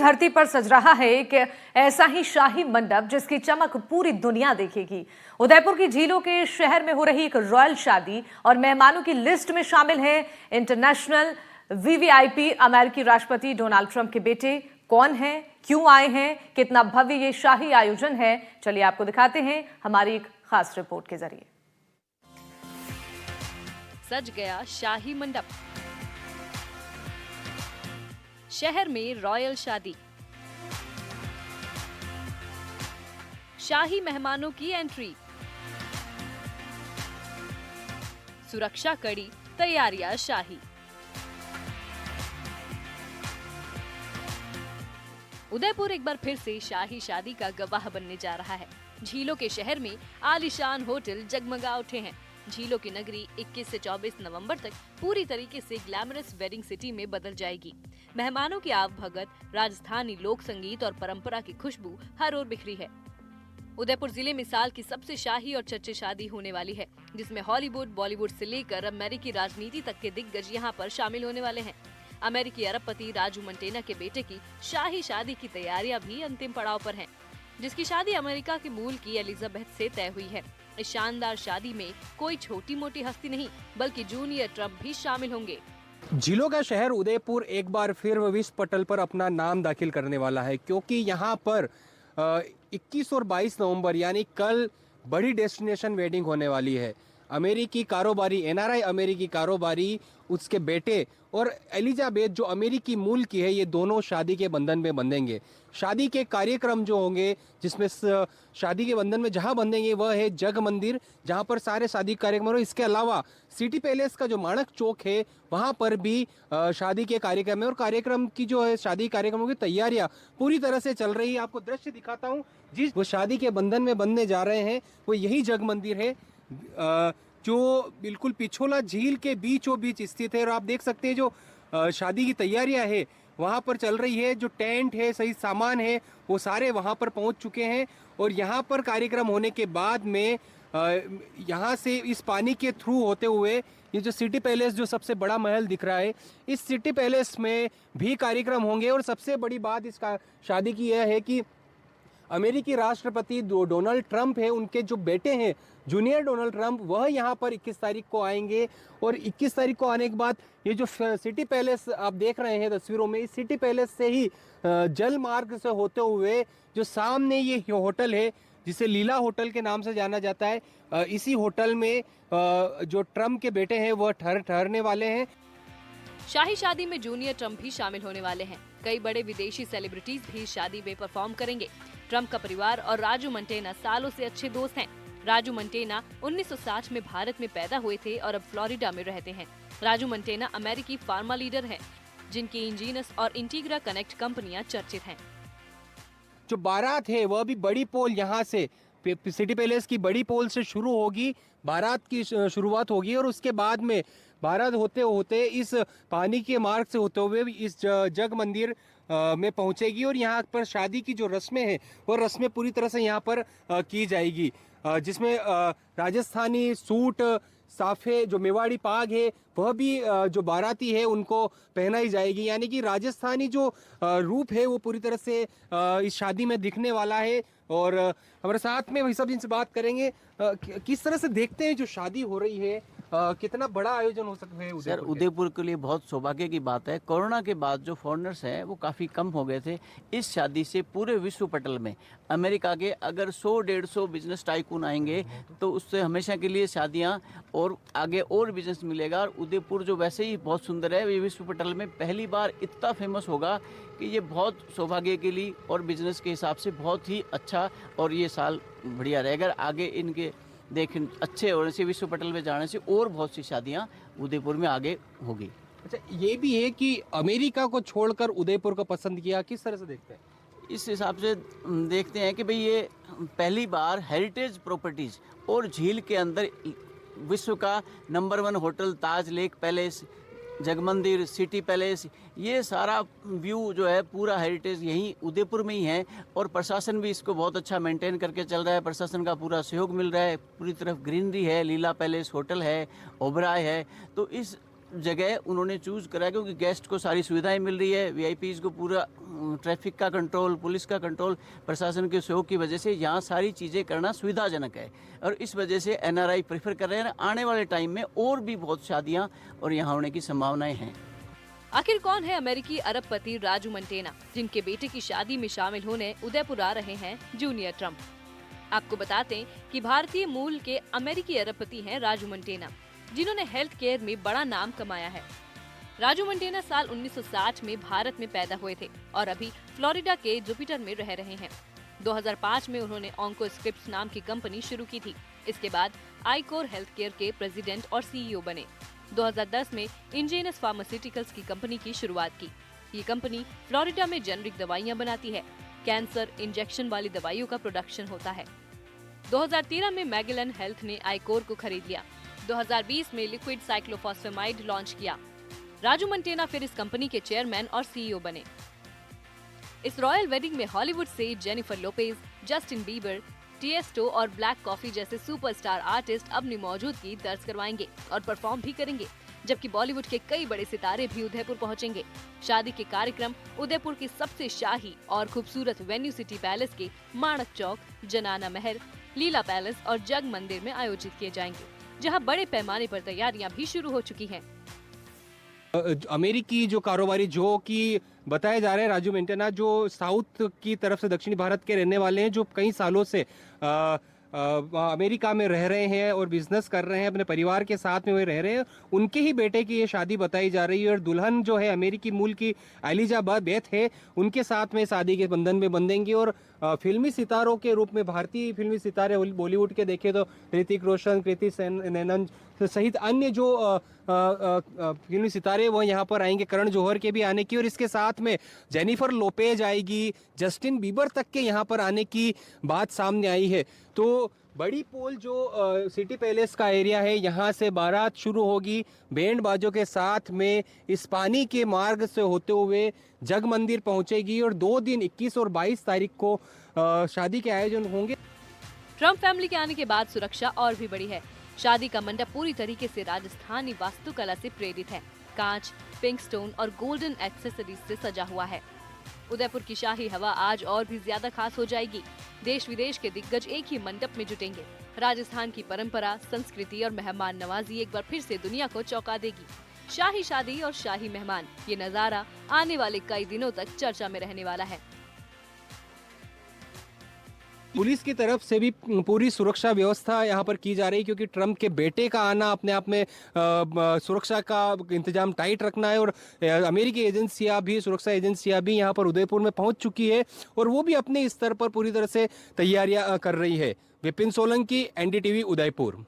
धरती पर सज रहा है एक ऐसा ही शाही मंडप जिसकी चमक पूरी दुनिया देखेगी। उदयपुर की झीलों के शहर में हो रही एक रॉयल शादी और मेहमानों की लिस्ट में शामिल हैं इंटरनेशनल वीवीआईपी अमेरिकी राष्ट्रपति डोनाल्ड ट्रंप के बेटे। कौन है, क्यों आए हैं, कितना भव्य ये शाही आयोजन है, चलिए आपको दिखाते हैं हमारी एक खास रिपोर्ट के जरिए। सज गया शाही मंडप, शहर में रॉयल शादी, शाही मेहमानों की एंट्री, सुरक्षा कड़ी, तैयारियां शाही। उदयपुर एक बार फिर से शाही शादी का गवाह बनने जा रहा है। झीलों के शहर में आलीशान होटल जगमगा उठे हैं। झीलों की नगरी 21 से 24 नवंबर तक पूरी तरीके से ग्लैमरस वेडिंग सिटी में बदल जाएगी। मेहमानों की आवभगत, राजस्थानी लोक संगीत और परंपरा की खुशबू हर ओर बिखरी है। उदयपुर जिले में साल की सबसे शाही और चर्चित शादी होने वाली है, जिसमें हॉलीवुड, बॉलीवुड से लेकर अमेरिकी राजनीति तक के दिग्गज यहाँ पर शामिल होने वाले हैं। अमेरिकी अरबपति राजू मंटेना के बेटे की शाही शादी की तैयारियां भी अंतिम पड़ाव पर हैं, जिसकी शादी अमेरिका के मूल की एलिजाबेथ से तय हुई है। इस शानदार शादी में कोई छोटी मोटी हस्ती नहीं, बल्कि जूनियर ट्रंप भी शामिल होंगे। झीलों का शहर उदयपुर एक बार फिर विश्व पटल पर अपना नाम दाखिल करने वाला है, क्योंकि यहाँ पर 21 और 22 नवंबर यानी कल बड़ी डेस्टिनेशन वेडिंग होने वाली है। अमेरिकी कारोबारी एनआरआई अमेरिकी कारोबारी, उसके बेटे और एलिजाबेथ जो अमेरिकी मूल की है, ये दोनों शादी के बंधन में बंधेंगे। शादी के कार्यक्रम जो होंगे, जिसमें शादी के बंधन में जहां बंधेंगे वह है जग मंदिर, जहां पर सारे शादी कार्यक्रम हो। इसके अलावा सिटी पैलेस का जो माणक चौक है, वहां पर भी शादी के कार्यक्रम है और कार्यक्रम की जो है शादी कार्यक्रमों की तैयारियां पूरी तरह से चल रही है। आपको दृश्य दिखाता हूं, जिस वो शादी के बंधन में बंधने जा रहे हैं वो यही जग मंदिर है, जो बिल्कुल पिछोला झील के बीचों बीच स्थित है। और आप देख सकते हैं जो शादी की तैयारियां है वहाँ पर चल रही है। जो टेंट है, सही सामान है, वो सारे वहाँ पर पहुँच चुके हैं। और यहाँ पर कार्यक्रम होने के बाद में यहाँ से इस पानी के थ्रू होते हुए ये जो सिटी पैलेस, जो सबसे बड़ा महल दिख रहा है, इस सिटी पैलेस में भी कार्यक्रम होंगे। और सबसे बड़ी बात इस शादी की यह है कि अमेरिकी राष्ट्रपति डोनाल्ड ट्रंप है, उनके जो बेटे हैं जूनियर डोनाल्ड ट्रंप, वह यहाँ पर 21 तारीख को आएंगे। और 21 तारीख को आने के बाद ये जो सिटी पैलेस आप देख रहे हैं तस्वीरों में, इस सिटी पैलेस से ही जल मार्ग से होते हुए जो सामने ये होटल है, जिसे लीला होटल के नाम से जाना जाता है, इसी होटल में जो ट्रंप के बेटे हैं वह ठहरने वाले हैं। शाही शादी में जूनियर ट्रंप भी शामिल होने वाले हैं। कई बड़े विदेशी सेलिब्रिटीज भी शादी में परफॉर्म करेंगे। ट्रंप का परिवार और राजू मंटेना सालों से अच्छे दोस्त हैं। राजू मंटेना 1960 में भारत में पैदा हुए थे और अब फ्लोरिडा में रहते हैं। राजू मंटेना अमेरिकी फार्मा लीडर हैं, जिनकी इंजीनस और इंटीग्रा कनेक्ट कंपनियां चर्चित हैं। जो बारात है वह भी बड़ी पोल यहाँ से सिटी पैलेस की बड़ी पोल से शुरू होगी, बारात की शुरुआत होगी और उसके बाद में बारात होते होते इस पानी के मार्ग से होते हुए इस जग मंदिर में पहुंचेगी। और यहाँ पर शादी की जो रस्में हैं वो रस्में पूरी तरह से यहाँ पर की जाएगी, जिसमें राजस्थानी सूट, साफे, जो मेवाड़ी पाग है, वह भी जो बाराती है उनको पहनाई जाएगी। यानी कि राजस्थानी जो रूप है वो पूरी तरह से इस शादी में दिखने वाला है। और हमारे साथ में वही सब जिनसे बात करेंगे, किस तरह से देखते हैं जो शादी हो रही है, कितना बड़ा आयोजन हो सकता है सर? उदयपुर के लिए बहुत सौभाग्य की बात है। कोरोना के बाद जो फॉरेनर्स हैं वो काफ़ी कम हो गए थे। इस शादी से पूरे विश्व पटल में अमेरिका के अगर 100-150 बिजनेस टाइकून आएंगे तो उससे हमेशा के लिए शादियां और आगे और बिजनेस मिलेगा। और उदयपुर जो वैसे ही बहुत सुंदर है, ये विश्व पटल में पहली बार इतना फेमस होगा कि ये बहुत सौभाग्य के लिए और बिजनेस के हिसाब से बहुत ही अच्छा, और ये साल बढ़िया रहेगा। आगे इनके देखें अच्छे होने से, विश्व पटल में जाने से और बहुत सी शादियां उदयपुर में आगे होगी। अच्छा, ये भी है कि अमेरिका को छोड़कर उदयपुर को पसंद किया, किस तरह से देखते हैं? इस हिसाब से देखते हैं कि भाई ये पहली बार हेरिटेज प्रॉपर्टीज़ और झील के अंदर विश्व का number 1 hotel Taj lake palace, Jagmandir, city palace, ये सारा व्यू जो है पूरा हेरिटेज यहीं उदयपुर में ही है। और प्रशासन भी इसको बहुत अच्छा मेंटेन करके चल रहा है। प्रशासन का पूरा सहयोग मिल रहा है। पूरी तरफ ग्रीनरी है, लीला पैलेस होटल है, ओबराय है। तो इस जगह उन्होंने चूज़ करा क्योंकि गेस्ट को सारी सुविधाएं मिल रही है, वीआईपीज़ को पूरा ट्रैफिक का कंट्रोल, पुलिस का कंट्रोल, प्रशासन के सहयोग की वजह से यहाँ सारी चीज़ें करना सुविधाजनक है और इस वजह से एनआरआई प्रेफर कर रहे हैं। आने वाले टाइम में और भी बहुत शादियाँ और यहाँ होने की संभावनाएं हैं। आखिर कौन है अमेरिकी अरबपति राजू मंटेना, जिनके बेटे की शादी में शामिल होने उदयपुर आ रहे हैं जूनियर ट्रम्प? आपको बताते हैं कि भारतीय मूल के अमेरिकी अरबपति हैं राजू मंटेना, जिन्होंने हेल्थ केयर में बड़ा नाम कमाया है। राजू मंटेना साल 1960 में भारत में पैदा हुए थे और अभी फ्लोरिडा के जुपिटर में रह रहे हैं। 2005 में उन्होंने ऑन्कोस्क्रिप्ट्स नाम की कंपनी शुरू की थी। इसके बाद आईकोर हेल्थ केयर के प्रेसिडेंट और सीईओ बने। 2010 में इंजेनस फार्मास्यूटिकल्स की कंपनी की शुरुआत की। ये कंपनी फ्लोरिडा में जेनरिक दवाइयां बनाती है। कैंसर इंजेक्शन वाली दवाइयों का प्रोडक्शन होता है। 2013 में मैगेलन हेल्थ ने आईकोर को खरीद लिया। 2020 में लिक्विड साइक्लोफॉस्फेमाइड लॉन्च किया। राजू मंटेना फिर इस कंपनी के चेयरमैन और सीईओ बने। इस रॉयल वेडिंग में हॉलीवुड से जेनिफर लोपेज, जस्टिन बीबर, टीएस्टो और ब्लैक कॉफी जैसे सुपरस्टार आर्टिस्ट अपनी मौजूदगी दर्ज करवाएंगे और परफॉर्म भी करेंगे, जबकि बॉलीवुड के कई बड़े सितारे भी उदयपुर पहुंचेंगे। शादी के कार्यक्रम उदयपुर की सबसे शाही और खूबसूरत वेन्यू सिटी पैलेस के माणक चौक, जनाना महल, लीला पैलेस और जग मंदिर में आयोजित किए जाएंगे, जहां बड़े पैमाने पर तैयारियां भी शुरू हो चुकी हैं। अमेरिकी जो कारोबारी जो कि बताया जा रहा है राजू मेंटेना, जो साउथ की तरफ से दक्षिणी भारत के रहने वाले हैं, जो कई सालों से अमेरिका में रह रहे हैं और बिजनेस कर रहे हैं, अपने परिवार के साथ में वे रह रहे हैं। उनके ही बेटे की ये शादी बताई जा रही है और दुल्हन जो है अमेरिकी मूल की एलिजाबेथ बेथ है, उनके साथ में शादी के बंधन में बंधेंगी। और फिल्मी सितारों के रूप में भारतीय फिल्मी सितारे बॉलीवुड के देखें तो ऋतिक रोशन, कृति सेनन सहित अन्य जो फिल्मी सितारे वो यहाँ पर आएंगे। करण जौहर के भी आने की और इसके साथ में जेनिफर लोपेज आएगी, जस्टिन बीबर तक के यहाँ पर आने की बात सामने आई है। तो बड़ी पोल जो सिटी पैलेस का एरिया है, यहाँ से बारात शुरू होगी बैंड बाजों के साथ में, इस पानी के मार्ग से होते हुए जग मंदिर पहुँचेगी और 2 दिन 21 और 22 तारीख को शादी के आयोजन होंगे। ट्रम्प फैमिली के आने के बाद सुरक्षा और भी बढ़ी है। शादी का मंडप पूरी तरीके से राजस्थानी वास्तुकला से प्रेरित है। कांच, पिंक स्टोन और गोल्डन एक्सेसरीज से सजा हुआ है। उदयपुर की शाही हवा आज और भी ज्यादा खास हो जाएगी। देश विदेश के दिग्गज एक ही मंडप में जुटेंगे। राजस्थान की परंपरा, संस्कृति और मेहमान नवाजी एक बार फिर से दुनिया को चौंका देगी। शाही शादी और शाही मेहमान, ये नजारा आने वाले कई दिनों तक चर्चा में रहने वाला है। पुलिस की तरफ से भी पूरी सुरक्षा व्यवस्था यहाँ पर की जा रही है, क्योंकि ट्रम्प के बेटे का आना अपने आप में सुरक्षा का इंतजाम टाइट रखना है। और अमेरिकी एजेंसियाँ भी, सुरक्षा एजेंसियाँ भी यहाँ पर उदयपुर में पहुँच चुकी है और वो भी अपने स्तर पर पूरी तरह से तैयारियाँ कर रही है। विपिन सोलंकी, एनडीटीवी, उदयपुर।